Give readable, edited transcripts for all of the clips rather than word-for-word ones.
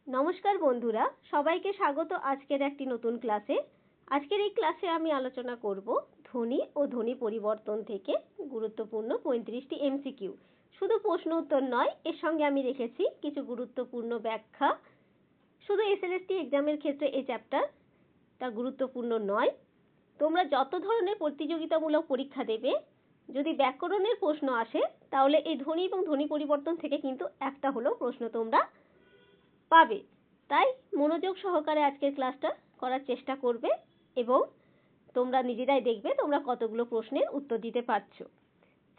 নমস্কার বন্ধুরা, সবাইকে স্বাগত আজকের একটি নতুন ক্লাসে। আজকের এই ক্লাসে আমি আলোচনা করব ধ্বনি ও ধ্বনি পরিবর্তন থেকে গুরুত্বপূর্ণ 35টি এমসিকিউ। শুধু প্রশ্ন উত্তর নয়, এর সঙ্গে আমি রেখেছি কিছু গুরুত্বপূর্ণ ব্যাখ্যা। শুধু এসএলএসটি এক্সামের ক্ষেত্রে এই চ্যাপ্টারটা গুরুত্বপূর্ণ নয়। তোমরা যত ধরনের প্রতিযোগিতামূলক পরীক্ষা দেবে, যদি ব্যাকরণের প্রশ্ন আসে তাহলে এই ধ্বনি এবং ধ্বনি পরিবর্তন থেকে কিন্তু একটা হলেও প্রশ্ন তোমরা পাবে। তাই মনোযোগ সহকারে আজকের ক্লাসটা করার চেষ্টা করবে এবং তোমরা নিজেরাই দেখবে তোমরা কতগুলো প্রশ্নের উত্তর দিতে পারছো।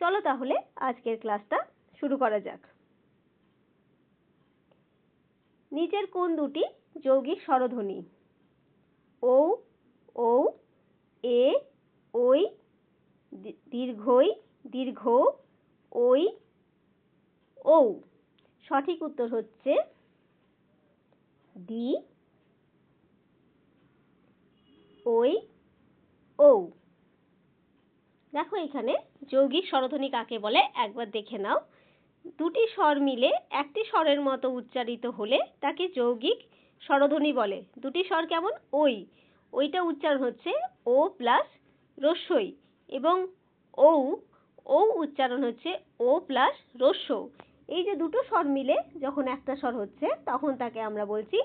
চলো তাহলে আজকের ক্লাসটা শুরু করা যাক। নিচের কোন দুটি যৌগিক স্বরধ্বনি? ও, ঔ, এ, ওই, দীর্ঘই, দীর্ঘ, ওই, ঔ। সঠিক উত্তর হচ্ছে ডি, ওই, ঔ। দেখো এখানে যৌগিক স্বরধ্বনি কাকে বলে একবার দেখে নাও। দুটি স্বর মিলে একটি স্বরের মতো উচ্চারিত হলে তাকে যৌগিক স্বরধ্বনি বলে। দুটি স্বর কেমন? ওই, ওইটা উচ্চারণ হচ্ছে ও প্লাস রস্বই, এবং ঔ, ঔ উচ্চারণ হচ্ছে ও প্লাস রস্য। এই যে দুটো স্বর মিলে যখন একটা স্বর হচ্ছে তখন তাকে আমরা বলছি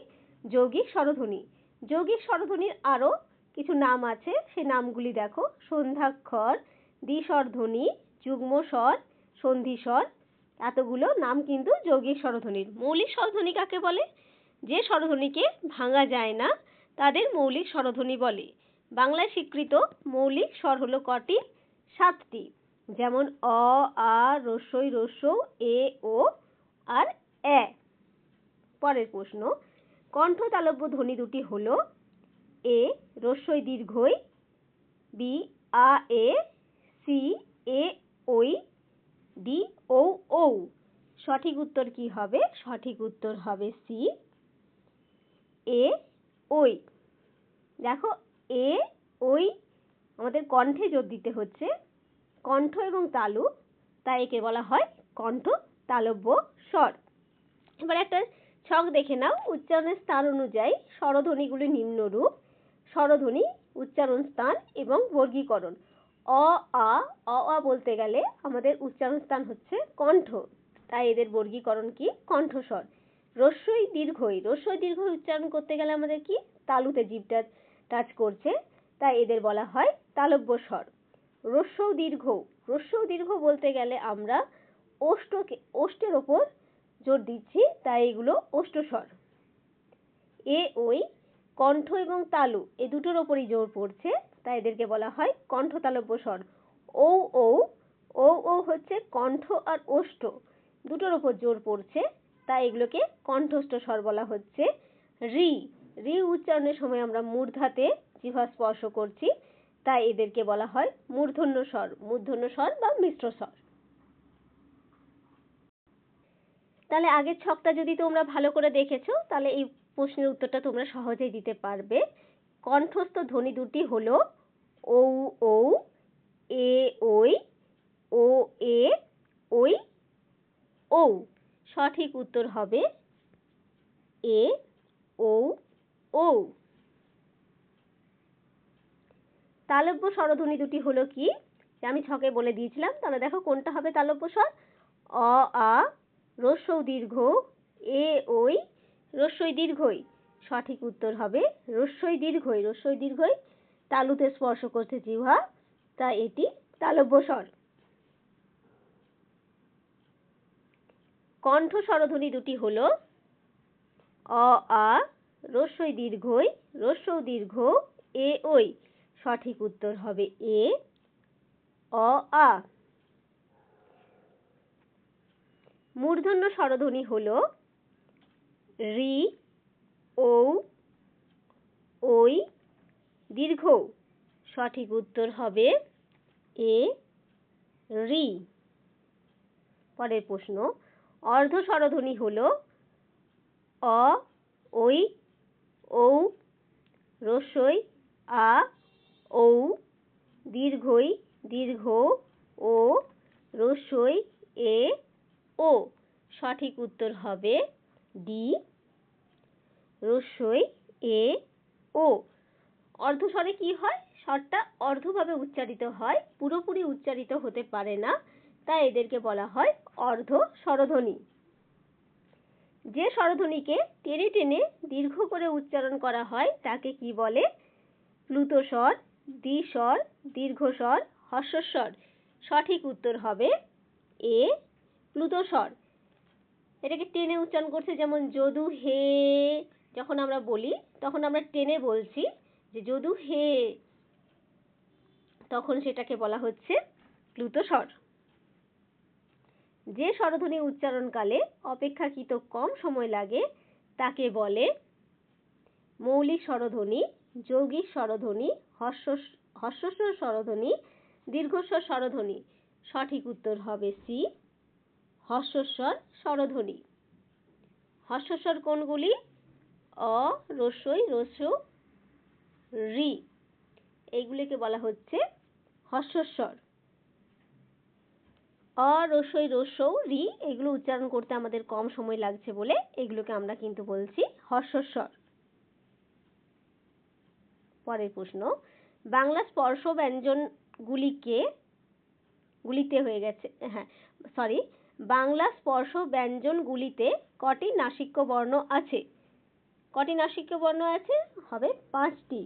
যৌগিক স্বরধ্বনি। যৌগিক স্বরধ্বনির আরো কিছু নাম আছে, সেই নামগুলি দেখো। সন্ধ্যাক্ষর, দ্বিস্বর ধ্বনি, যুগ্ম স্বর, সন্ধিস্বর, এতগুলো নাম কিন্তু যৌগিক স্বরধ্বনির। মৌলিক স্বরধ্বনি কাকে বলে? যে স্বরধ্বনিকে ভাঙা যায় না তাদের মৌলিক স্বরধ্বনি বলে। বাংলায় স্বীকৃত মৌলিক স্বর হলো কটি? 7টি। যেমন অ, আ, রস্বই, রস্য, এ, ও আর এ। পরের প্রশ্ন, কণ্ঠ তালব্য ধ্বনি দুটি হলো এ রস্বই দীর্ঘই, বি আ এ, সি এ ওই, ডি ও ঔ। সঠিক উত্তর কি হবে? সঠিক উত্তর হবে সি এ ওই। দেখো এ ওই আমাদের কণ্ঠে জোর দিতে হচ্ছে, কণ্ঠ এবং তালু, তাই একে বলা হয় কণ্ঠ তালব্য স্বর। এবার একটা ছক দেখে নাও। উচ্চারণের স্থান অনুযায়ী স্বরধ্বনিগুলি নিম্নরূপ: স্বরধ্বনি, উচ্চারণ স্থান এবং বর্গীকরণ। অ আ, অ আ বলতে গেলে আমাদের উচ্চারণ স্থান হচ্ছে কণ্ঠ, তাই এদের বর্গীকরণ কি? কণ্ঠস্বর। রস্বই দীর্ঘই, রস্বই দীর্ঘই উচ্চারণ করতে গেলে আমাদের কি? তালুতে জিভটা টাচ করছে, তাই এদের বলা হয় তালব্য স্বর। রস্বৌ দীর্ঘ, রস্বৌ দীর্ঘ বলতে গেলে আমরা ওষ্ঠের ওপর জোর দিচ্ছি, তাই এগুলো ওষ্ঠস্বর। এ ওই কণ্ঠ এবং তালু এই দুটোর ওপরই জোর পড়ছে, তাই এদেরকে বলা হয় কণ্ঠ তালব্য স্বর। ঔ ঔ, ঔ ঔ হচ্ছে কণ্ঠ আর ওষ্ঠ দুটোর ওপর জোর পড়ছে, তাই এগুলোকে কণ্ঠস্থ স্বর বলা হচ্ছে। রি, রি উচ্চারণের সময় আমরা মূর্ধাতে জিহ্বা স্পর্শ করছি, তাই এদেরকে বলা হয় মূর্ধন্য স্বর, মূর্ধন্য স্বর বা মিশ্র স্বর। তাহলে আগের ছকটা যদি তোমরা ভালো করে দেখেছো তাহলে এই প্রশ্নের উত্তরটা তোমরা সহজেই দিতে পারবে। কণ্ঠস্থ ধ্বনি দুটি হলো ঔ ঔ, এ ওই, ও এ, ওই ঔ। সঠিক উত্তর হবে এ ঔ ঔ। তালব্য স্বরধ্বনি দুটি হলো কি? আমি ছকে বলে দিয়েছিলাম, তাহলে দেখো কোনটা হবে তালব্য স্বর? অ আ, রস্বৌ দীর্ঘ, এ ওই, রস্বই দীর্ঘই। সঠিক উত্তর হবে রস্বই দীর্ঘই, রস্বই দীর্ঘই তালুতে স্পর্শ করছে জিহ্বা, তাই এটি তালব্য স্বর। কণ্ঠ স্বরধ্বনি দুটি হলো অ আ, রস্বই দীর্ঘই, রস্বৌ দীর্ঘ, এ ওই। সঠিক উত্তর হবে এ অ আ। মূর্ধন্য স্বরধ্বনি হলো রি, ঔ, ওই, দীর্ঘ। সঠিক উত্তর হবে এ রি। পরের প্রশ্ন, অর্ধ স্বরধ্বনি হলো অ, ওই, ঔ, রস্বই আ, ঔ, দীর্ঘই, দীর্ঘ, ও, রস্বই এ, ও। সঠিক উত্তর হবে ডি রস্যই এ ও। অর্ধস্বরে কি হয়? স্বরটা অর্ধভাবে উচ্চারিত হয়, পুরোপুরি উচ্চারিত হতে পারে না, তাই এদেরকে বলা হয় অর্ধ স্বরধ্বনি। যে স্বরধ্বনিকে টেনে টেনে দীর্ঘ করে উচ্চারণ করা হয় তাকে কি বলে? প্লুতস্বর, দ্বিস্বর, দীর্ঘস্বর, হ্রস্বস্বর। সঠিক উত্তর হবে এ, প্লুতস্বর। এটাকে টেনে উচ্চারণ করছে, যেমন যদু হে, যখন আমরা বলি তখন আমরা টেনে বলছি যে যদু হে, তখন সেটাকে বলা হচ্ছে প্লুতস্বর। যে স্বরধ্বনি উচ্চারণকালে অপেক্ষাকৃত কম সময় লাগে তাকে বলে মৌলিক স্বরধ্বনি, যৌগিক স্বরধ্বনি, হ্রস্বস্বর স্বরধ্বনি, দীর্ঘস্বর স্বরধ্বনি। সঠিক উত্তর হবে সি, হ্রস্বস্বর স্বরধ্বনি। হ্রস্বস্বর কোনগুলি? অ, রস্যই, রস্য, রি, এইগুলিকে বলা হচ্ছে হ্রস্বস্বর। অ, রস্যই, রস্য, রি এগুলো উচ্চারণ করতে আমাদের কম সময় লাগছে বলে এগুলোকে আমরা কিন্তু বলছি হ্রস্বস্বর। পরের প্রশ্ন, বাংলা স্পর্শ ব্যঞ্জন বাংলা স্পর্শ ব্যঞ্জন গুলিতে কটি নাসিক্য বর্ণ আছে? কটি নাসিক্য বর্ণ আছে? হবে 5টি।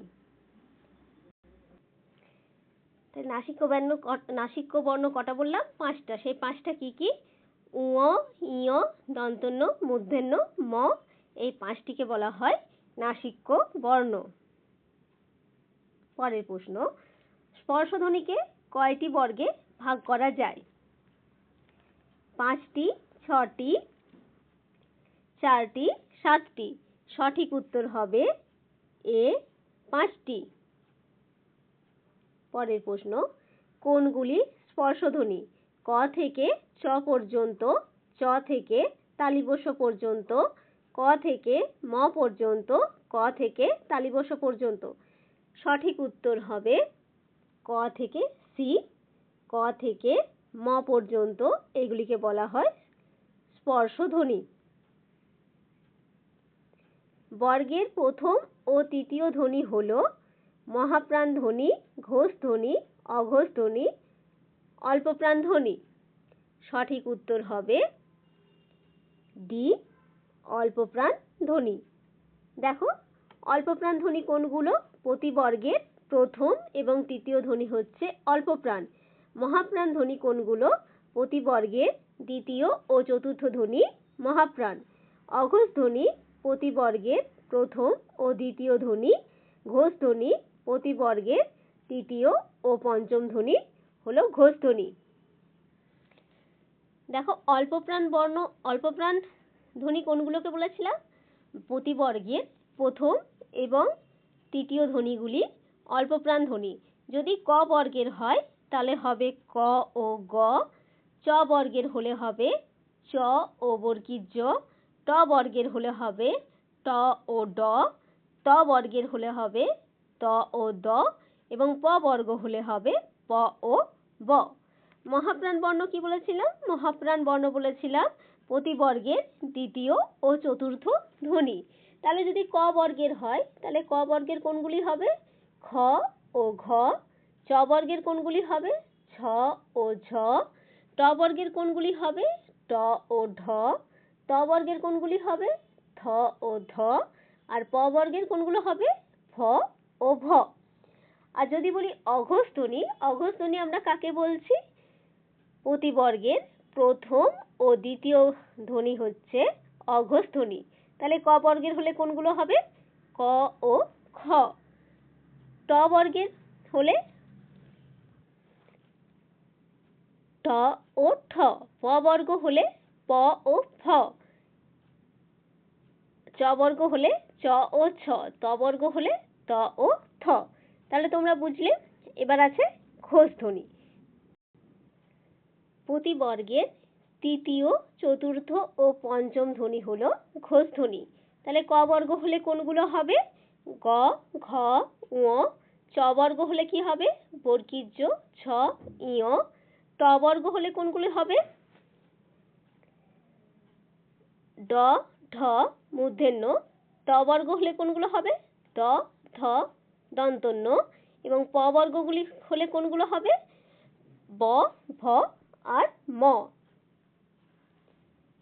নাসিক্য বর্ণ কটা বললাম? 5টা। সেই 5টা কি কি? উ, ই, দন্তন্য, মূর্ধন্য, ম। এই 5টিকে বলা হয় নাসিক্য বর্ণ। পরের প্রশ্ন, স্পর্শধ্বনিকে কয়টি বর্গে ভাগ করা যায়? 5টি, 6টি, 4টি, 7টি। সঠিক উত্তর হবে এ, 5টি। পরের প্রশ্ন, কোনগুলি স্পর্শধ্বনি? ক থেকে চ পর্যন্ত, চ থেকে তালিবস্য পর্যন্ত, ক থেকে ম পর্যন্ত, ক থেকে তালিবস্য পর্যন্ত। সঠিক উত্তর হবে ক থেকে সি, ক থেকে ম পর্যন্ত। এগুলিকে বলা হয় স্পর্শধ্বনি। বর্গের প্রথম ও তৃতীয় ধ্বনি হল মহাপ্রাণ ধ্বনি, ঘোষ ধ্বনি, অঘোষ ধ্বনি, অল্পপ্রাণ ধ্বনি। সঠিক উত্তর হবে ডি, অল্পপ্রাণ ধ্বনি। দেখো, অল্পপ্রাণ ধ্বনি কোনগুলো? প্রতিবর্গের প্রথম এবং তৃতীয় ধ্বনি হচ্ছে অল্পপ্রাণ। মহাপ্রাণ ধ্বনি কোনগুলো? প্রতিবর্গের দ্বিতীয় ও চতুর্থ ধ্বনি মহাপ্রাণ। অঘোষ ধ্বনি প্রতিবর্গের প্রথম ও দ্বিতীয় ধ্বনি। ঘোষ ধ্বনি প্রতিবর্গের তৃতীয় ও পঞ্চম ধ্বনি হলো ঘোষ ধ্বনি। দেখো, অল্পপ্রাণ ধ্বনি কোনগুলোকে বলেছিলাম? প্রতিবর্গের প্রথম এবং তৃতীয় ধ্বনিগুলি অল্পপ্রাণ ধ্বনি। যদি ক বর্গের হয় তাহলে হবে ক ও গ, চ বর্গের হলে হবে চ ও বর্গীয় জ, ট বর্গের হলে হবে ট ও ড, ত বর্গের হলে হবে ত ও দ, এবং প বর্গ হলে হবে প ও ব। মহাপ্রাণ বর্ণ কি বলেছিলাম? মহাপ্রাণ বর্ণ বলেছিলাম প্রতিবর্গের দ্বিতীয় ও চতুর্থ ধ্বনি। তাহলে যদি ক বর্গের হয় তাহলে ক বর্গের কোনগুলি হবে? খ ও ঘ। চ বর্গের কোনগুলি হবে? ছ ও ঝ। ট বর্গের কোনগুলি হবে? ট ও ঢ। ত বর্গের কোনগুলি হবে? থ ও ধ। আর প বর্গের কোনগুলো হবে? ফ ও ভ। আর যদি বলি অঘোষ ধ্বনি, অঘোষ ধ্বনি আমরা কাকে বলছি? প্রতিবর্গের প্রথম ও দ্বিতীয় ধ্বনি হচ্ছে অঘোষ ধ্বনি। তাহলে ক বর্গের হলে কোনগুলো হবে? ক ও খ। ট বর্গের হলে ট ও ঠ। প বর্গ হলে প ও ফ। চ বর্গ হলে চ ও ছ। ত বর্গ হলে ত ও থ। তাহলে তোমরা বুঝলে। এবার আছে ঘোষ ধ্বনি। প্রতিবর্গের তৃতীয়, চতুর্থ ও পঞ্চম ধ্বনি হলো ঘোষ ধ্বনি। তাহলে ক বর্গ হলে কোনগুলো হবে? গ, ঘ, ঙ। চ বর্গ হলে কি হবে? বর্গীয় জ, ছ, ঞ। ট বর্গ হলে কোনগুলো হবে? ড, ঢ, মূর্ধন্য, ত, ত বর্গ হলে কোনগুলো হবে? দ, ধ, দন্ত ন, এবং প বর্গগুলি হলে কোনগুলো হবে? ব, ভ আর ম।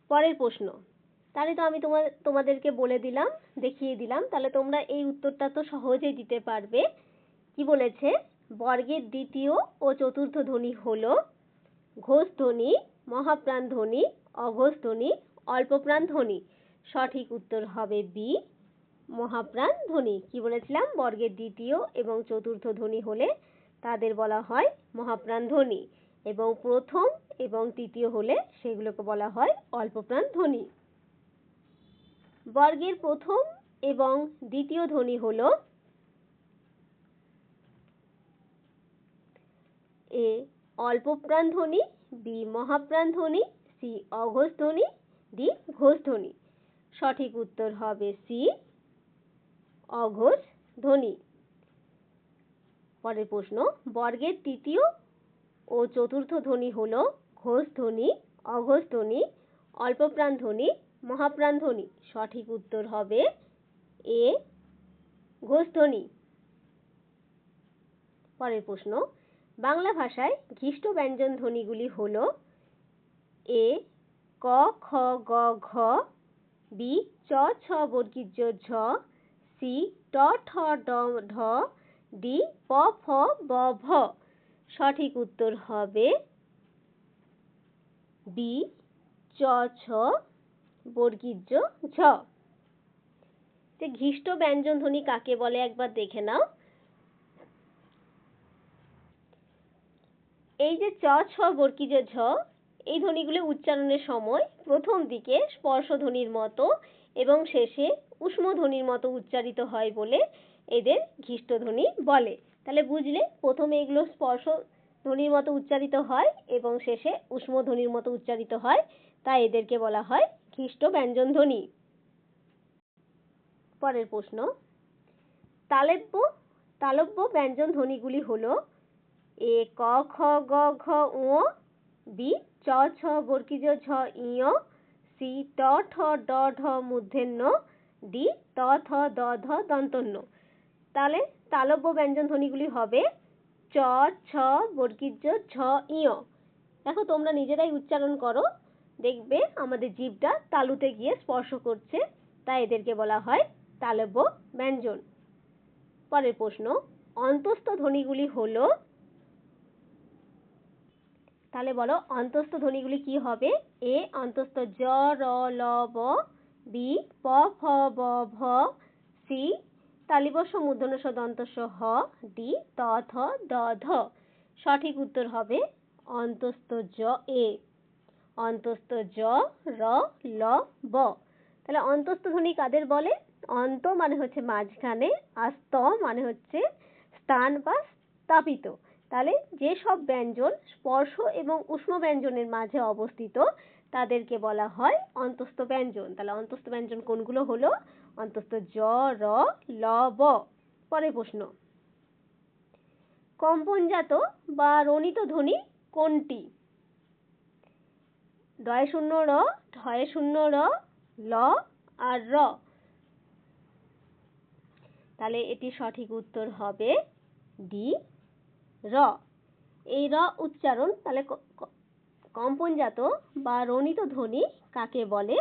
পরের প্রশ্ন, তাহলে তো আমি তোমাদেরকে বলে দিলাম, দেখিয়ে দিলাম, তাহলে তোমরা এই উত্তরটা তো সহজেই দিতে পারবে। কি বলেছে? বর্গের দ্বিতীয় ও চতুর্থ ধ্বনি হলো ঘোষ ধ্বনি, মহাপ্রাণ ধ্বনি, অঘোষ ধ্বনি, অল্পপ্রাণ ধ্বনি। সঠিক উত্তর হবে বি, মহাপ্রাণ ধ্বনি। কি বলেছিলাম? বর্গের দ্বিতীয় এবং চতুর্থ ধ্বনি হলে তাদের বলা হয় মহাপ্রাণ ধ্বনি, এবং প্রথম এবং তৃতীয় হলে সেগুলোকে বলা হয় অল্পপ্রাণ ধ্বনি। বর্গের প্রথম এবং দ্বিতীয় ধ্বনি হলো এ অল্পপ্রাণ ধ্বনি, বি মহাপ্রাণ ধ্বনি, সি অঘোষ ধ্বনি, ডি ঘোষ ধ্বনি। সঠিক উত্তর হবে সি, অঘোষ ধ্বনি। পরের প্রশ্ন, বর্গের তৃতীয় ও চতুর্থ ধ্বনি হলো ঘোষ ধ্বনি, অঘোষ ধ্বনি, অল্পপ্রাণ ধ্বনি, মহাপ্রাণ ধ্বনি। সঠিক উত্তর হবে এ, ঘোষ ধ্বনি। পরের প্রশ্ন, বাংলা ভাষায় ঘিষ্ট ব্যঞ্জন ধ্বনিগুলি হলো এ ক খ গ ঘ, বি চ ছ বর্গীয় জ ঝ, সি ট ঠ ড ঢ, ডি প ফ ব ভ। সঠিক উত্তর হবে বি চ ছ বর্গীয় ঝ। যে ঘিষ্ট ব্যঞ্জন ধ্বনি কাকে বলে একবার দেখে নাও। এই যে চ ছ বর্গীয় ঝ, এই ধ্বনিগুলো উচ্চারণের সময় প্রথম দিকে স্পর্শ ধ্বনির মতো এবং শেষে ঊষ্ম ধ্বনির মতো উচ্চারিত হয় বলে এদের ঘিষ্ট ধ্বনি বলে। তাহলে বুঝলে, প্রথমে এগুলো স্পর্শ ধ্বনির মতো উচ্চারিত হয় এবং শেষে ঊষ্ম ধ্বনির মতো উচ্চারিত হয়, তাই এদেরকে বলা হয় ঘিষ্ট ব্যঞ্জন ধ্বনি। পরের প্রশ্ন, তালব্য ব্যঞ্জন ধ্বনিগুলি হলো এ ক খ গ ঘ ঙ, বি চ ছ বর্গীয় ঝ ঞ, সি ট ঠ ড ঢ মূর্ধন্য, ডি ত থ দ ধ দন্ত ন। তাহলে তালব্য ব্যঞ্জন ধ্বনিগুলি হবে চ ছ বর্গীয় ঝ ঞ। দেখো তোমরা নিজেরাই উচ্চারণ করো, দেখবে আমাদের জিভটা তালুতে গিয়ে স্পর্শ করছে, তাই এদেরকে বলা হয় তালব্য ব্যঞ্জন। পরের প্রশ্ন, অন্তস্থ ধ্বনিগুলি হলো, তাহলে বলো অন্তস্থ ধ্বনিগুলি কি হবে? এ অন্তস্থ জ র ল ব, বি প ফ ব ভ, সি তালিবস্য মূর্ধন্য ষ দন্ত স হ, ডি ত থ দ ধ। সঠিক উত্তর হবে অন্তস্থ জ এ, অন্তস্থ জ র ল ব। তাহলে অন্তস্থ ধ্বনি কাদের বলে? অন্ত মানে হচ্ছে মাঝখানে, আর স্ত মানে হচ্ছে স্থান বা স্থাপিত। তাহলে যে সব ব্যঞ্জন স্পর্শ এবং ঊষ্ম ব্যঞ্জনের মাঝে অবস্থিত তাদেরকে বলা হয় অন্তস্থ ব্যঞ্জন। তাহলে অন্তস্থ ব্যঞ্জন কোনগুলো হলো? অন্তস্থ জ র ল ব। পরের প্রশ্ন, কম্পনজাত বা রণিত ধ্বনি কোনটি? ডয় শূন্য র, ঢয় শূন্য র, ল আর র। তাহলে এটি সঠিক উত্তর হবে ডি, র। এই র উচ্চারণ, তাহলে কম্পনজাত বা রণিত ধ্বনি কাকে বলে?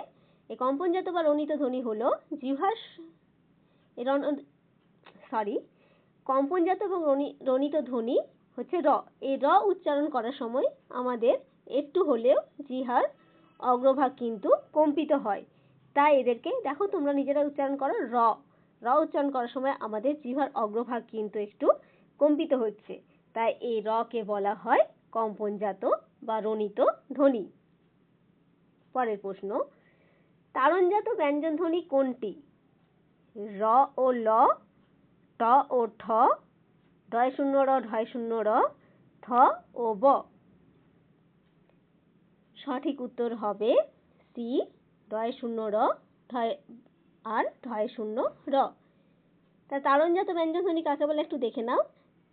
এই কম্পনজাত বা রণিত ধ্বনি হলো জিহ্বার কম্পনজাত এবং রণিত ধ্বনি হচ্ছে র। এই র উচ্চারণ করার সময় আমাদের একটু হলেও জিহ্বার অগ্রভাগ কিন্তু কম্পিত হয়, তাই এদেরকে দেখো তোমরা নিজেরা উচ্চারণ করো, র র উচ্চারণ করার সময় আমাদের জিহ্বার অগ্রভাগ কিন্তু একটু কম্পিত হচ্ছে, তাই এই র কে বলা হয় কম্পনজাত বা রণিত ধ্বনি। পরের প্রশ্ন, তাড়নজাত ব্যঞ্জন ধ্বনি কোনটি? র ও ল, ট ও ঠ, ঢয় শূন্য র ঢয় শূন্য র, থ ও ব। সঠিক উত্তর হবে সি, ঢয় শূন্য র আর ঢয় শূন্য র। তা তাড়নজাত ব্যঞ্জন ধ্বনি কাকে বলে একটু দেখে নাও।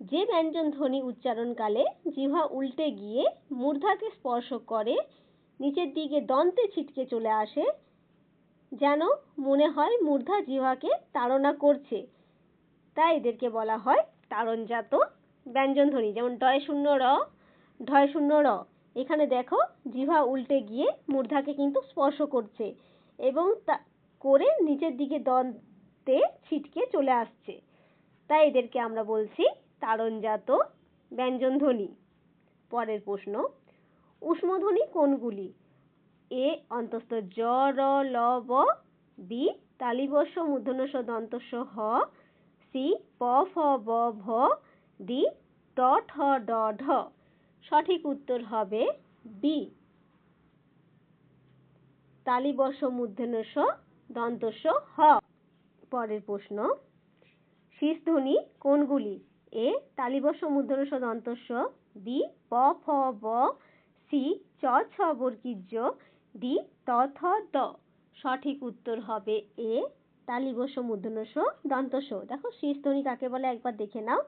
যে ব্যঞ্জন ধ্বনি উচ্চারণকালে জিহ্বা উল্টে গিয়ে মূর্ধাকে স্পর্শ করে নিচের দিকে দন্তে ছিটকে চলে আসে, যেন মনে হয় মূর্ধা জিহ্বাকে তাড়না করছে, তাই এদেরকে বলা হয় তাড়নজাত ব্যঞ্জনধ্বনি। যেমন ডয় শূন্য র, ঢয় শূন্য র। এখানে দেখো জিহ্বা উল্টে গিয়ে মূর্ধাকে কিন্তু স্পর্শ করছে এবং তা করে নিচের দিকে দন্তে ছিটকে চলে আসছে, তাই এদেরকে আমরা বলছি তাড়নজাত ব্যঞ্জনধ্বনি। পরের প্রশ্ন, ঊষ্মধ্বনি কোনগুলি? এ অন্তস্থ জ র ল ব, বি তালিবস্য মূর্ধন্য দন্তস্য হ, সি প ফ ব ভ, ডি ট ঠ ড ঢ। সঠিক উত্তর হবে বি তালিবস্য মূর্ধন্য দন্তস্য হ। পরের প্রশ্ন, শীর্ষধ্বনি কোনগুলি? এ তালিবস্য মূর্ধন্য দন্তস্য, বি প ফ ব, সি চ ছ বর্গীয় জ, ডি ত থ দ। সঠিক উত্তর হবে এ তালিবস্য মূর্ধন্য দন্তস্য। দেখো শীর্ষধ্বনি কাকে বলে একবার দেখে নাও।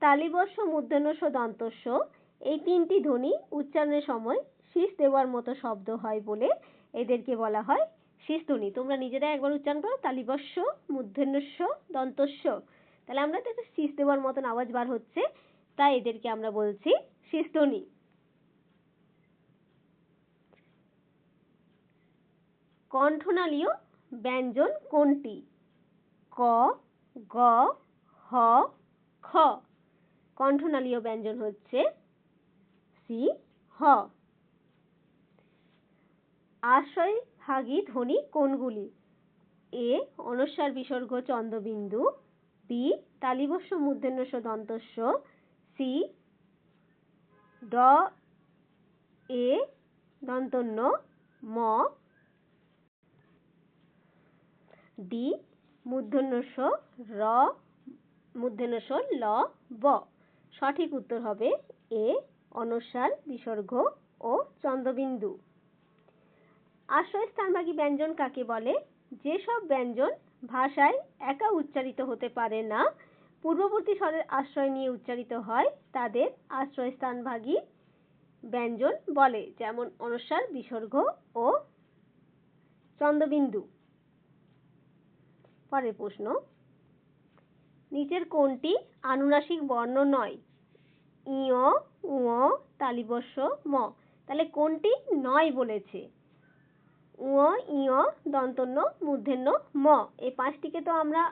তালিবস্য মূর্ধন্য দন্তস্য এই তিনটি ধ্বনি উচ্চারণের সময় শীষ দেওয়ার মতো শব্দ হয় বলে এদেরকে বলা হয় শীর্ষধ্বনি। তোমরা নিজেরাই একবার উচ্চারণ করো, তালিবস্য মূর্ধন্য দন্তস্য। তাহলে আমরা তো শীষ দেওয়ার মতন আওয়াজ বার হচ্ছে, তাই এদেরকে আমরা বলছি শীর্ষধ্বনি। কণ্ঠনালীয় ব্যঞ্জন কোনটি? ক, গ, হ, খ। কণ্ঠনালীয় ব্যঞ্জন হচ্ছে সি, হ। আশ্রয়ভাগী ধ্বনি কোনগুলি? এ অনস্বার বিসর্গ চন্দ্রবিন্দু, বি তালিবস্য মূর্ধন্য দন্তস্য, সি ড এ দন্তন্য ম, ডি মূর্ধন্য র মূর্ধন্য ল ব। সঠিক উত্তর হবে এ অনস্বার বিসর্গ ও চন্দ্রবিন্দু। আশ্রয়স্থানভাগী ব্যঞ্জন কাকে বলে? যেসব ব্যঞ্জন ভাষায় একা উচ্চারিত হতে পারে না, পূর্ববর্তী স্বরের আশ্রয় নিয়ে উচ্চারিত হয়, তাদের আশ্রয়স্থানভাগী ব্যঞ্জন বলে। যেমন অনস্বার বিসর্গ ও চন্দ্রবিন্দু। পরের প্রশ্ন, নিচের কোনটি আনুনাসিক বর্ণ নয়? ই, উ, তালিবস্য ম। তাহলে কোনটি নয় বলেছে? উ, ই, দন্তন্য মূর্ধন্য ম। এই পাঁচটিকে তো আমরা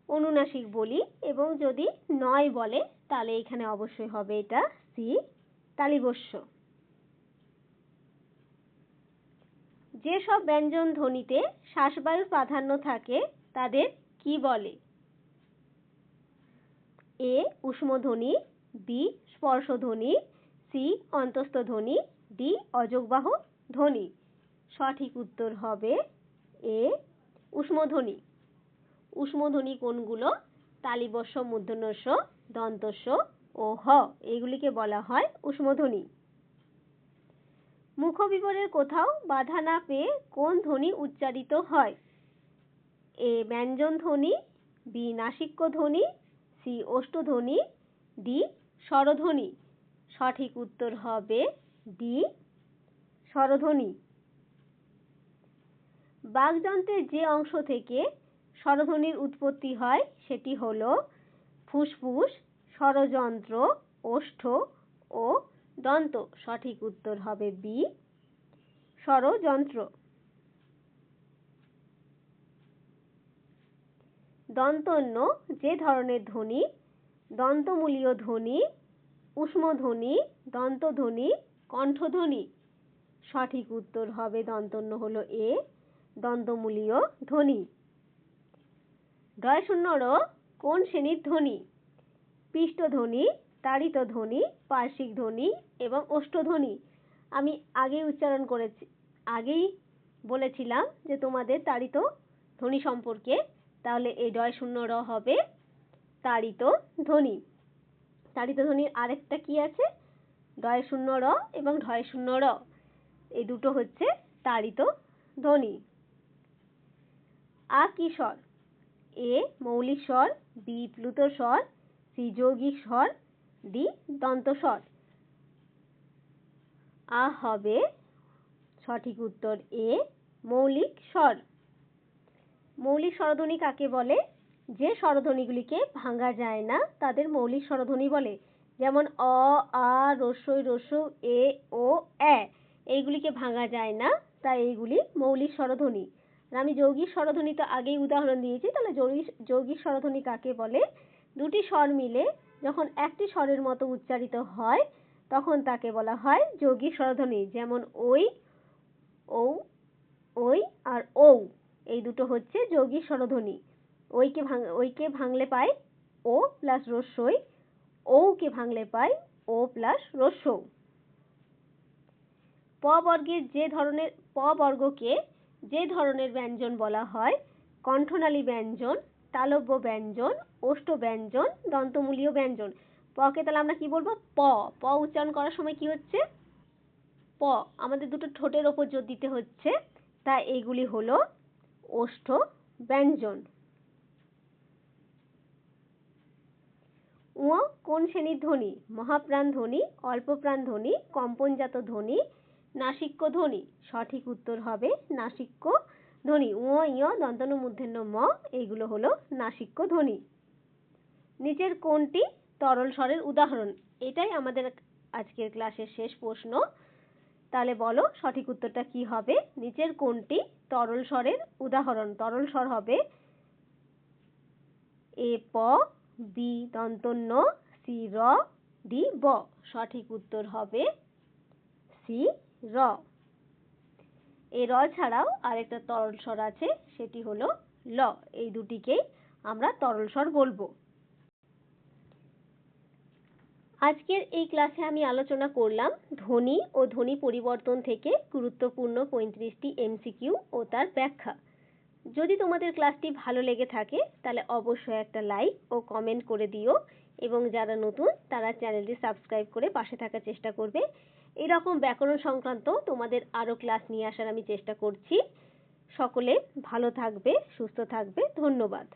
অনুনাসিক বলি, এবং যদি নয় বলে তাহলে এখানে অবশ্যই হবে এটা সি তালিবস্য। যেসব ব্যঞ্জন ধ্বনিতে শ্বাসবায়ুর প্রাধান্য থাকে তাদের কি বলে? এ ঊষ্মধ্বনি, বি স্পর্শধ্বনি, সি অন্তস্থ ধ্বনি, ডি অযোগবাহ ধ্বনি। সঠিক উত্তর হবে এ ঊষ্মধ্বনি। ঊষ্মধ্বনি কোনগুলো? তালিবস্য মূর্ধন্য দন্তস্য ও হ, এগুলিকে বলা হয় ঊষ্মধ্বনি। মুখবিবরের কোথাও বাধা না পেয়ে কোন ধ্বনি উচ্চারিত হয়? এ ব্যঞ্জন ধ্বনি, বি নাসিক্য ধ্বনি, সি ওষ্ঠধ্বনি, ডি স্বরধ্বনি। সঠিক উত্তর হবে ডি স্বরধ্বনি। বাকযন্ত্রের যে অংশ থেকে স্বরধ্বনির উৎপত্তি হয় সেটি হল ফুসফুস, স্বরযন্ত্র, ওষ্ঠ ও দন্ত। সঠিক উত্তর হবে বি স্বরযন্ত্র। দন্তন্য যে ধরনের ধ্বনি: দন্তমূলীয় ধ্বনি, ঊষ্মধ্বনি, দন্তধ্বনি, কণ্ঠধ্বনি। সঠিক উত্তর হবে দন্তন্য হলো এ দন্তমূলীয় ধ্বনি। ঢয় শূন্য র কোন শ্রেণীর ধ্বনি? পৃষ্ঠধ্বনি, তাড়িত ধ্বনি, পার্শ্বিক ধ্বনি এবং ওষ্ঠধ্বনি। আমি আগেই বলেছিলাম যে তোমাদের তাড়িত ধ্বনি সম্পর্কে, তাহলে এই ঢয় শূন্য র হবে তাড়িত ধ্বনি। তাড়িত ধ্বনির আরেকটা কি আছে? ঢয় শূন্য র এবং ঢয় শূন্য র, এই দুটো হচ্ছে তাড়িত ধ্বনি। আ কি স্বর? এ মৌলিক স্বর, বি প্লুত স্বর, সি যৌগিক স্বর, ডি দন্ত স্বর। আ হবে সঠিক উত্তর এ মৌলিক স্বর। মৌলিক স্বরধ্বনি কাকে বলে? যে স্বরধ্বনিগুলিকে ভাঙা যায় না তাদের মৌলিক স্বরধ্বনি বলে। যেমন অ, আ, রস্বই, রস্যৌ, এ, ও, এ, এইগুলিকে ভাঙা যায় না, তাই এইগুলি মৌলিক স্বরধ্বনি। আর আমি যৌগিক স্বরধ্বনি তো আগেই উদাহরণ দিয়েছি, তাহলে যৌগিক স্বরধ্বনি কাকে বলে? দুটি স্বর মিলে যখন একটি স্বরের মতো উচ্চারিত হয় তখন তাকে বলা হয় যৌগিক স্বরধ্বনি। যেমন ওই, ঔ, ওই আর ঔ, এই দুটো হচ্ছে যৌগিক স্বরধ্বনি। ওইকে ভাঙলে পাই ও প্লাস রস্বই, ঔকে ভাঙলে পাই ও প্লাস রস্যৌ। প বর্গকে যে ধরনের ব্যঞ্জন বলা হয় কণ্ঠনালী ব্যঞ্জন, তালব্য ব্যঞ্জন, ওষ্ঠ ব্যঞ্জন, দন্তমূলীয় ব্যঞ্জন। পকে তাহলে আমরা কি বলবো? প। প উচ্চারণ করার সময় কি হচ্ছে? প। আমাদের দুটো ঠোঁটের ওপর জোর দিতে হচ্ছে, তাই এইগুলি হলো ওষ্ঠ ব্যঞ্জন। উ কোন শ্রেণীর ধ্বনি? মহাপ্রাণ ধ্বনি, অল্পপ্রাণ ধ্বনি, কম্পনজাত ধ্বনি, নাসিক্য ধ্বনি। সঠিক উত্তর হবে নাসিক্য ধ্বনি। উ, ই, দন্তন্য মূর্ধন্য ম, এইগুলো হলো নাসিক্য ধ্বনি। নিচের কোনটি তরল স্বরের উদাহরণ? এটাই আমাদের আজকের ক্লাসের শেষ প্রশ্ন। তাহলে বলো সঠিক উত্তরটা কি হবে? নিচের কোনটি তরল স্বরের উদাহরণ? তরল স্বর হবে এ প, বি দন্তন্য, সি র, ডি ব। সঠিক উত্তর হবে সি র। এই র ছাড়াও আরেকটা তরল স্বর আছে, সেটি হলো ল। এই দুটিকেই আমরা তরল স্বর বলবো। আজকের এই ক্লাসে আমি আলোচনা করলাম ধ্বনি ও ধ্বনি পরিবর্তন থেকে গুরুত্বপূর্ণ 35টি এমসিকিউ ও তার ব্যাখ্যা। যদি তোমাদের ক্লাসটি ভালো লেগে থাকে তাহলে অবশ্যই একটা লাইক ও কমেন্ট করে দিও, এবং যারা নতুন তারা চ্যানেলটি সাবস্ক্রাইব করে পাশে থাকার চেষ্টা করবে। এরকম ব্যাকরণ সংক্রান্ত তোমাদের আরও ক্লাস নিয়ে আসার আমি চেষ্টা করছি। সকলে ভালো থাকবে, সুস্থ থাকবে। ধন্যবাদ।